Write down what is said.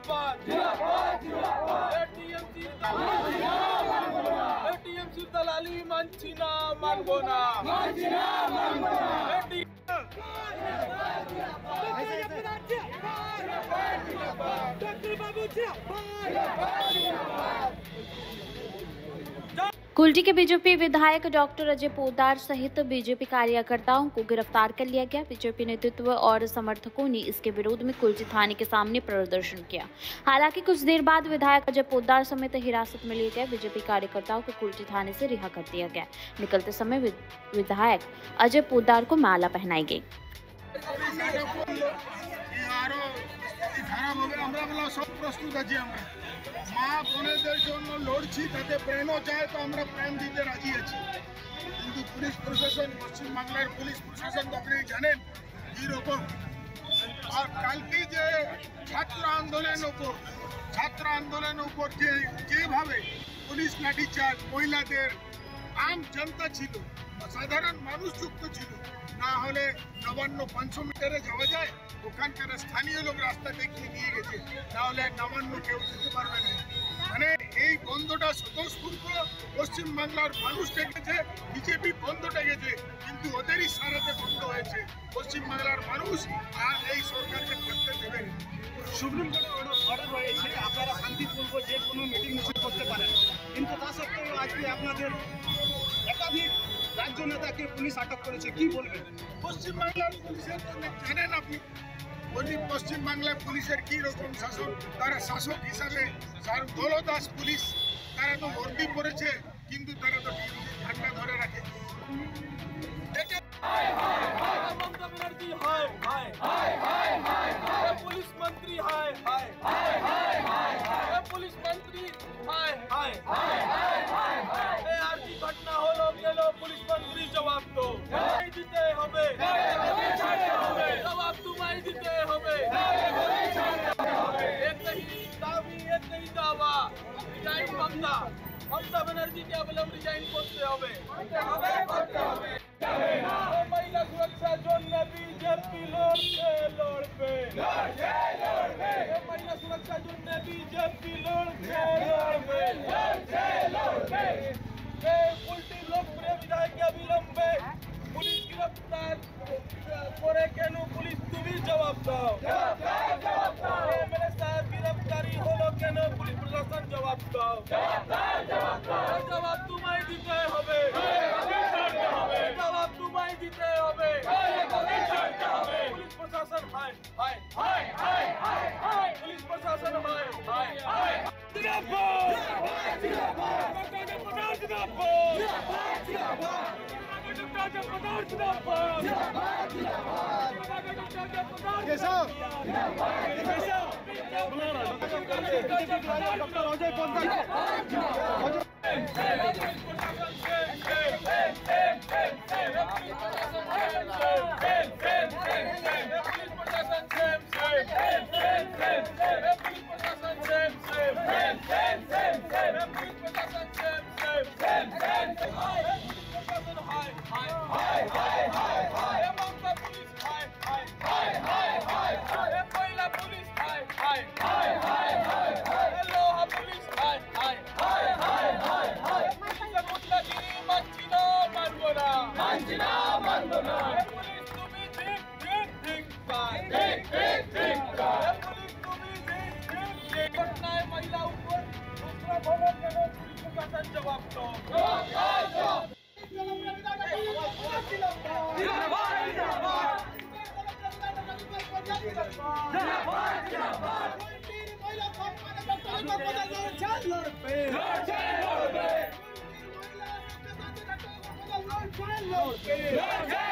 जिंदाबाद एटीएमसी दलाली मानছি না মানবো না कुल्टी के बीजेपी विधायक डॉक्टर अजय पोद्दार सहित बीजेपी कार्यकर्ताओं को गिरफ्तार कर लिया गया। बीजेपी नेतृत्व और समर्थकों ने इसके विरोध में कुल्टी थाने के सामने प्रदर्शन किया। हालांकि कुछ देर बाद विधायक अजय पोद्दार समेत हिरासत में लिए गए बीजेपी कार्यकर्ताओं को कुल्टी थाने से रिहा कर दिया गया। निकलते समय विधायक अजय पोद्दार को माला पहनाई गई। মা বোনেদের জন্য লড়ছি, তাতে প্রাণও চায়, তো আমরা প্রাণ দিতে রাজি আছি। কিন্তু পুলিশ প্রশাসন, পশ্চিমবাংলার পুলিশ প্রশাসন তো আপনি জানেন কীরকম। আর কালকে যে ছাত্র আন্দোলনের উপর যেভাবে পুলিশ লাঠিচার্জ, মহিলাদের, আম জনতা ছিল, সাধারণ মানুষ যুক্ত ছিল, না হলে নবান্ন 500 মিটারে যাওয়া যায়, ওখানকার স্থানীয় লোক রাস্তা দেখিয়ে নিয়ে গেছে, না হলে নবান্ন কেউ যেতে পারবে না। মানে এই বন্ধটা স্বতঃস্ফূর্ত পশ্চিমবাংলার মানুষ ডেকেছে, বিজেপি বন্ধ ডেকেছে, কিন্তু ওদেরই সারাতে বন্ধ হয়েছে। পশ্চিমবাংলার মানুষ আর এই সরকারকে করতে দেবে। সুপ্রিম কোর্টে অর্ডার হয়েছে আপনারা শান্তিপূর্ণ যে কোনো মিটিং মিছিল করতে পারেন, কিন্তু তা সত্ত্বেও আজকে আপনাদের একাধিক রাজ্য নেতাকে পুলিশ আটক করেছে, কি বলবেন? পশ্চিমবাংলার পুলিশের জানেন আপনি, পশ্চিমবাংলার পুলিশের কি রকম শাসন, তারা শাসক হিসাবে দলদাস পুলিশ, তারা তো ভর্তি করেছে, কিন্তু তারা তো ঠান্ডা ধরে রাখে। ममता बनर्जी पुलिस मंत्री पुलिस मंत्री आरती घटना हलो गेलो, पुलिस मंत्री जवाब दो, दिते होबे जवाब तुम्हारी दिते होबे। एक ही दावा रिजाइन ममता बनर्जी के अवलंब रिजाइन करते होबे। महिला सुरक्षा জন্য बीजेपी लड़বে महिला सुरक्षा জন্য बीजेपी लड़বে उल्टी लोकप्रिय विधायक के अविलंबे पुलिस गिरफ्तार করে কেন? পুলিশ তুমি জবাব দাও। এমএলএ সাহেব गिरफ्तारी হলো কেন? পুলিশ প্রশাসন জবাব দাও। জবাব তোমায় দিতে হবে, জবাব তোমায় দিতে হবে। পুলিশ প্রশাসন পুলিশ প্রশাসন महिला ऊपर जवाब दो। लड़के